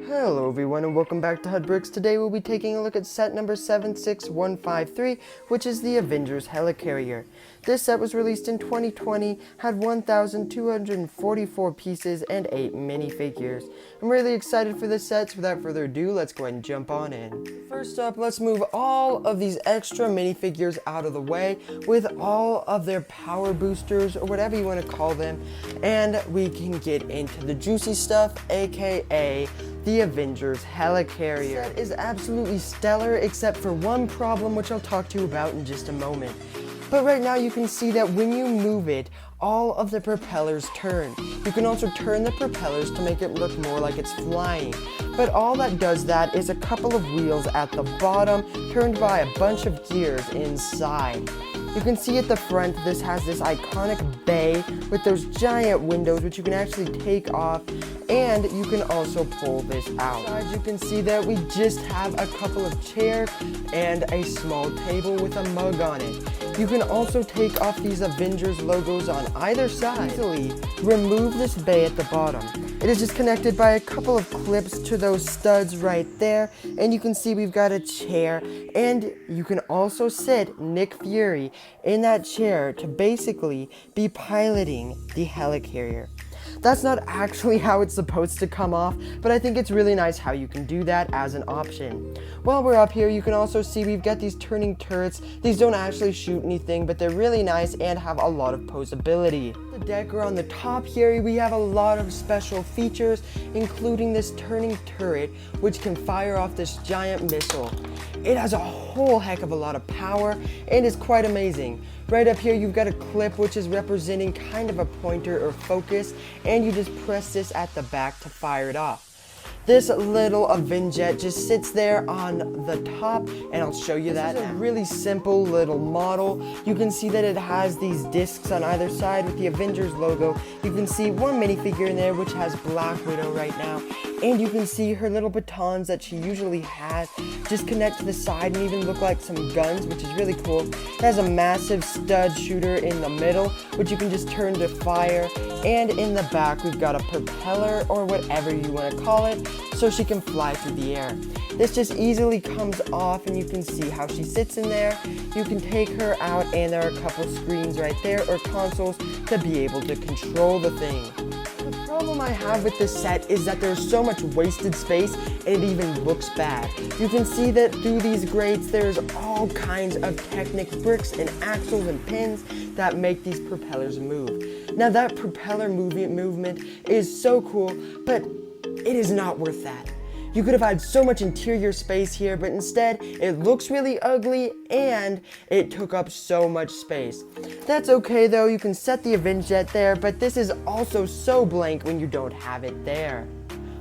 Hello everyone and welcome back to HUD Bricks. Today we'll be taking a look at set number 76153, which is the Avengers Helicarrier. This set was released in 2020, had 1,244 pieces and 8 minifigures. I'm really excited for this set, so without further ado, let's go ahead and jump on in. First up, let's move all of these extra minifigures out of the way with all of their power boosters or whatever you want to call them, and we can get into the juicy stuff, aka the Avengers Helicarrier. This set is absolutely stellar except for one problem, which I'll talk to you about in just a moment. But right now you can see that when you move it, all of the propellers turn. You can also turn the propellers to make it look more like it's flying. But all that does that is a couple of wheels at the bottom turned by a bunch of gears inside. You can see at the front this has this iconic bay with those giant windows which you can actually take off, and you can also pull this out. As you can see that we just have a couple of chairs and a small table with a mug on it. You can also take off these Avengers logos on either side. Easily remove this bay at the bottom. It is just connected by a couple of clips to those studs right there, and you can see we've got a chair, and you can also sit Nick Fury in that chair to basically be piloting the Helicarrier. That's not actually how it's supposed to come off, but I think it's really nice how you can do that as an option. While we're up here, you can also see we've got these turning turrets. These don't actually shoot anything, but they're really nice and have a lot of posability. The decker on the top here, we have a lot of special features, including this turning turret, which can fire off this giant missile. It has a whole heck of a lot of power and is quite amazing. Right up here you've got a clip which is representing kind of a pointer or focus, and you just press this at the back to fire it off. This little Avenjet just sits there on the top, and I'll show you that. This is a really simple little model. You can see that it has these discs on either side with the Avengers logo. You can see one minifigure in there which has Black Widow right now, and you can see her little batons that she usually has just connect to the side and even look like some guns, which is really cool. It has a massive stud shooter in the middle, which you can just turn to fire, and in the back we've got a propeller or whatever you want to call it, so she can fly through the air. This just easily comes off, and you can see how she sits in there. You can take her out, and there are a couple screens right there, or consoles, to be able to control the thing. The problem I have with this set is that there's so much wasted space, and it even looks bad. You can see that through these grates there's all kinds of Technic bricks and axles and pins that make these propellers move. Now that propeller movement is so cool, but it is not worth that. You could have had so much interior space here, but instead it looks really ugly and it took up so much space. That's okay though, you can set the Avenjet there, but this is also so blank when you don't have it there.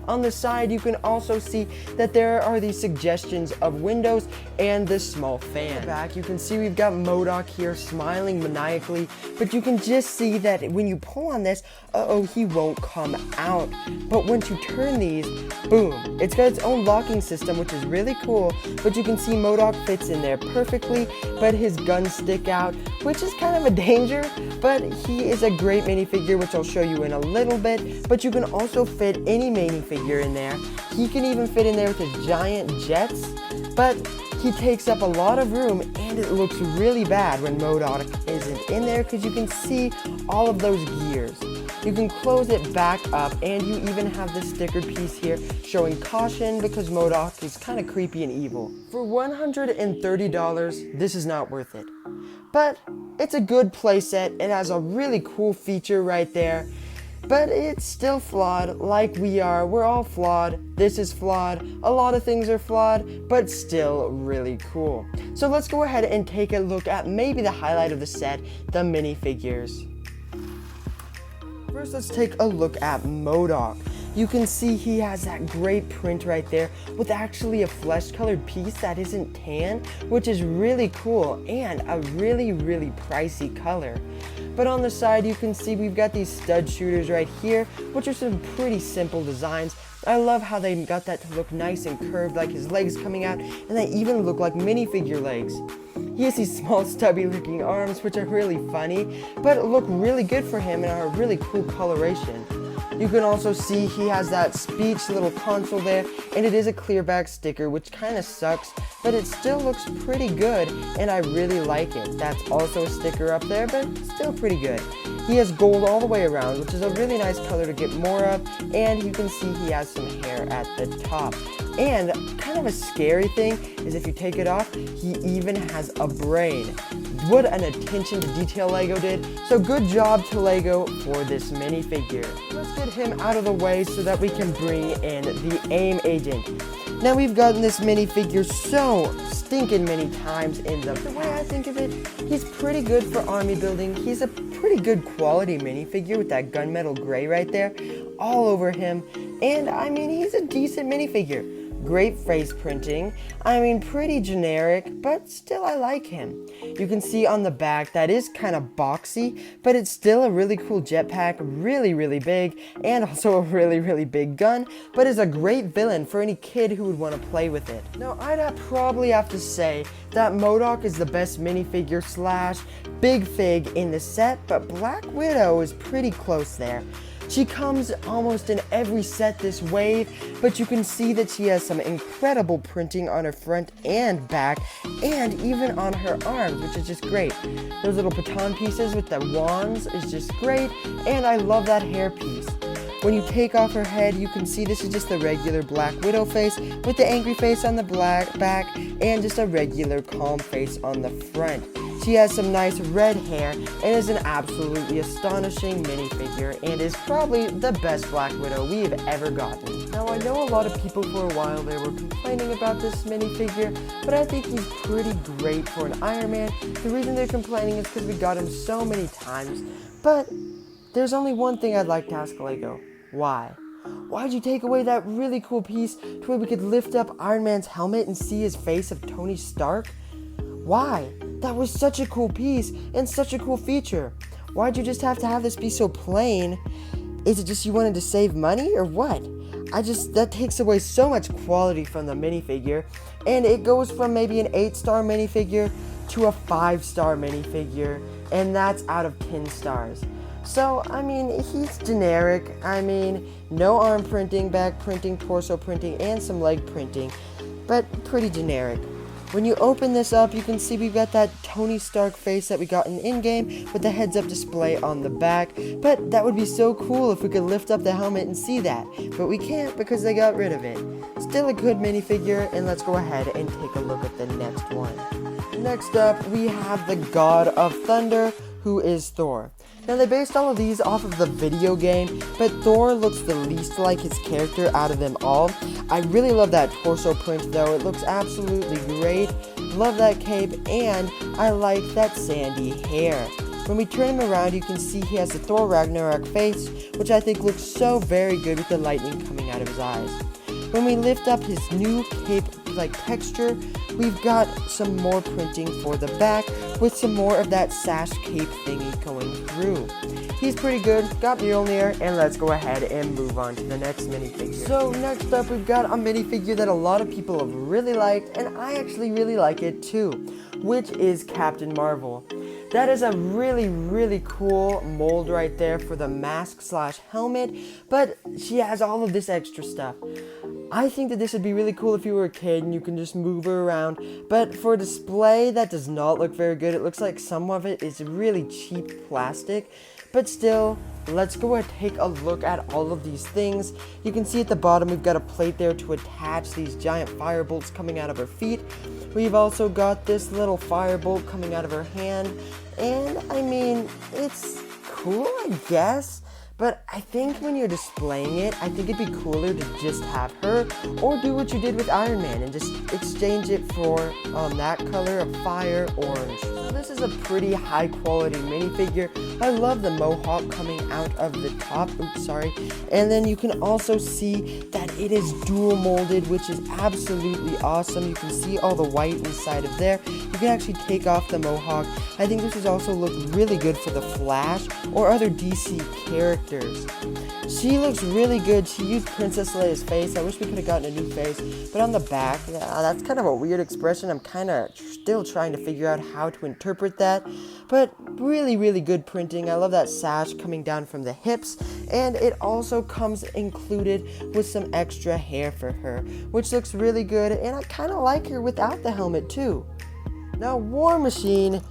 On the side, you can also see that there are these suggestions of windows and this small fan. In the back, you can see we've got MODOK here smiling maniacally, but you can just see that when you pull on this, he won't come out. But once you turn these, boom, it's got its own locking system, which is really cool, but you can see MODOK fits in there perfectly, but his guns stick out, which is kind of a danger, but he is a great minifigure, which I'll show you in a little bit. But you can also fit any minifigure in there. He can even fit in there with his giant jets, but he takes up a lot of room, and it looks really bad when MODOK isn't in there because you can see all of those gears. You can close it back up, and you even have this stickered piece here showing caution because MODOK is kind of creepy and evil. For $130, this is not worth it. But it's a good playset. It has a really cool feature right there. But it's still flawed, like we are. We're all flawed. This is flawed. A lot of things are flawed, but still really cool. So let's go ahead and take a look at maybe the highlight of the set, the minifigures. First, let's take a look at MODOK. You can see he has that great print right there with actually a flesh-colored piece that isn't tan, which is really cool and a really, really pricey color. But on the side, you can see we've got these stud shooters right here, which are some pretty simple designs. I love how they got that to look nice and curved, like his legs coming out, and they even look like minifigure legs. He has these small stubby looking arms, which are really funny, but look really good for him and are a really cool coloration. You can also see he has that speech little console there, and it is a clear back sticker, which kind of sucks, but it still looks pretty good, and I really like it. That's also a sticker up there, but still pretty good. He has gold all the way around, which is a really nice color to get more of, and you can see he has some hair at the top. And kind of a scary thing is if you take it off, he even has a brain. What an attention to detail LEGO did. So good job to LEGO for this minifigure. Let's get him out of the way so that we can bring in the AIM agent. Now we've gotten this minifigure so stinking many times in the way I think of it, he's pretty good for army building. He's a pretty good quality minifigure with that gunmetal gray right there all over him. And I mean, he's a decent minifigure. Great face printing. I mean, pretty generic, but still I like him. You can see on the back that is kind of boxy, but it's still a really cool jetpack, really big, and also a really big gun, but is a great villain for any kid who would want to play with it. Now, I'd probably have to say that MODOK is the best minifigure slash big fig in the set, but Black Widow is pretty close there. She comes almost in every set this wave, but you can see that she has some incredible printing on her front and back, and even on her arms, which is just great. Those little baton pieces with the wands is just great, and I love that hair piece. When you take off her head, you can see this is just the regular Black Widow face with the angry face on the back and just a regular calm face on the front. She has some nice red hair and is an absolutely astonishing minifigure and is probably the best Black Widow we've ever gotten. Now I know a lot of people for a while there were complaining about this minifigure, but I think he's pretty great for an Iron Man. The reason they're complaining is because we got him so many times, but there's only one thing I'd like to ask LEGO. Why? Why'd you take away that really cool piece to where we could lift up Iron Man's helmet and see his face of Tony Stark? Why? That was such a cool piece and such a cool feature. Why'd you just have to have this be so plain? Is it just you wanted to save money or what? That takes away so much quality from the minifigure, and it goes from maybe an 8-star minifigure to a 5-star minifigure, and that's out of 10 stars. So, I mean, he's generic. I mean, no arm printing, back printing, torso printing, and some leg printing, but pretty generic. When you open this up, you can see we've got that Tony Stark face that we got in-game with the heads-up display on the back, but that would be so cool if we could lift up the helmet and see that, but we can't because they got rid of it. Still a good minifigure, and let's go ahead and take a look at the next one. Next up, we have the God of Thunder, who is Thor. Now, they based all of these off of the video game, but Thor looks the least like his character out of them all. I really love that torso print, though. It looks absolutely great. Love that cape, and I like that sandy hair. When we turn him around, you can see he has the Thor Ragnarok face, which I think looks so very good with the lightning coming out of his eyes. When we lift up his new cape-like texture, we've got some more printing for the back with some more of that sash cape thingy going through. He's pretty good, got Mjolnir, and let's go ahead and move on to the next minifigure. So next up, we've got a minifigure that a lot of people have really liked, and I actually really like it too, which is Captain Marvel. That is a really cool mold right there for the mask slash helmet, but she has all of this extra stuff. I think that this would be really cool if you were a kid and you can just move her around, but for a display that does not look very good. It looks like some of it is really cheap plastic, but still, let's go and take a look at all of these things. You can see at the bottom we've got a plate there to attach these giant fire bolts coming out of her feet. We've also got this little firebolt coming out of her hand, and I mean, it's cool, I guess. But I think when you're displaying it, I think it'd be cooler to just have her, or do what you did with Iron Man and just exchange it for that color of fire orange. So this is a pretty high quality minifigure. I love the mohawk coming out of the top, and then you can also see that it is dual molded, which is absolutely awesome. You can see all the white inside of there. You can actually take off the mohawk. I think this has also looked really good for the Flash or other DC characters. characters. She looks really good. She used Princess Leia's face. I wish we could have gotten a new face. But on the back, that's kind of a weird expression. I'm kind of still trying to figure out how to interpret that. But really, really good printing. I love that sash coming down from the hips. And it also comes included with some extra hair for her, which looks really good. And I kind of like her without the helmet too. Now, War Machine,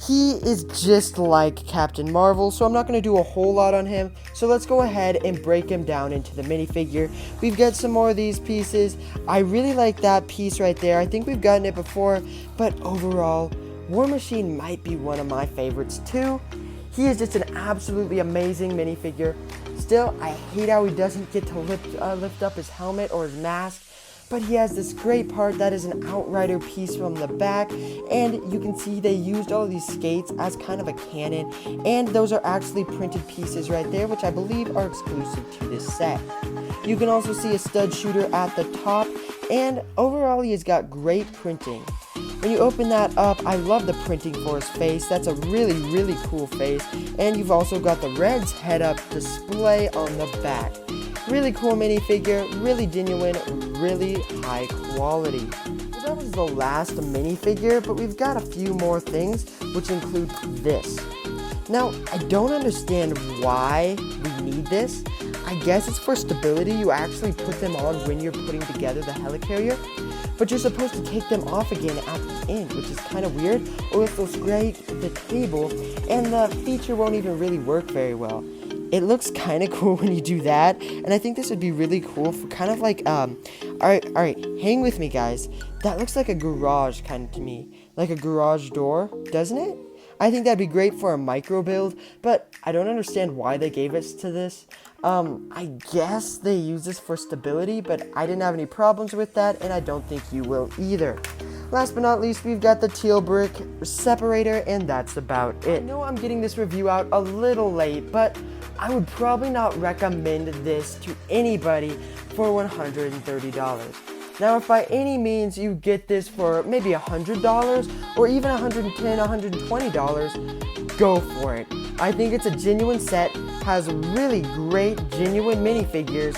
he is just like Captain Marvel, so I'm not going to do a whole lot on him. So let's go ahead and break him down into the minifigure. We've got some more of these pieces. I really like that piece right there. I think we've gotten it before, but overall, War Machine might be one of my favorites too. He is just an absolutely amazing minifigure. Still, I hate how he doesn't get to lift up his helmet or his mask. But he has this great part that is an Outrider piece from the back, and you can see they used all of these skates as kind of a cannon, and those are actually printed pieces right there, which I believe are exclusive to this set. You can also see a stud shooter at the top, and overall he has got great printing. When you open that up, I love the printing for his face. That's a really, really cool face, and you've also got the Red's head-up display on the back. Really cool minifigure, really genuine, really high quality. Well, that was the last minifigure, but we've got a few more things, which include this. Now, I don't understand why we need this. I guess it's for stability. You actually put them on when you're putting together the helicarrier, but you're supposed to take them off again at the end, which is kind of weird, or if they'll scrape the table, and the feature won't even really work very well. It looks kind of cool when you do that, and I think this would be really cool for kind of like, alright, hang with me guys. That looks like a garage kind of to me, like a garage door, doesn't it? I think that'd be great for a micro build, but I don't understand why they gave us to this. I guess they use this for stability, but I didn't have any problems with that, and I don't think you will either. Last but not least, we've got the Teal brick separator, and that's about it. I know I'm getting this review out a little late, but I would probably not recommend this to anybody for $130. Now, if by any means you get this for maybe $100 or even $110, $120, go for it. I think it's a genuine set, has really great genuine minifigures,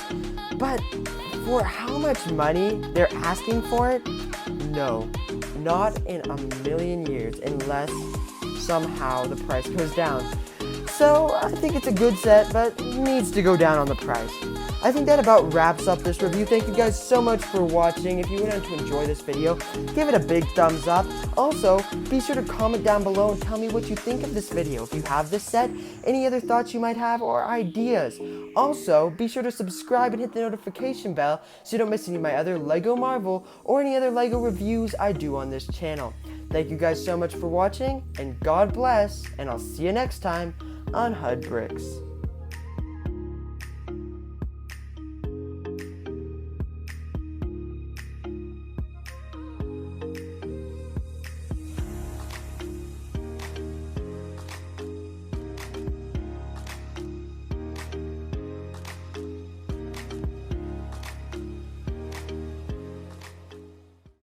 but for how much money they're asking for it, no, not in a million years, unless somehow the price goes down. So I think it's a good set, but needs to go down on the price. I think that about wraps up this review. Thank you guys so much for watching. If you went on to enjoy this video, give it a big thumbs up. Also, be sure to comment down below and tell me what you think of this video. If you have this set, any other thoughts you might have or ideas. Also, be sure to subscribe and hit the notification bell so you don't miss any of my other LEGO Marvel or any other LEGO reviews I do on this channel. Thank you guys so much for watching, and God bless, and I'll see you next time on HUD Bricks.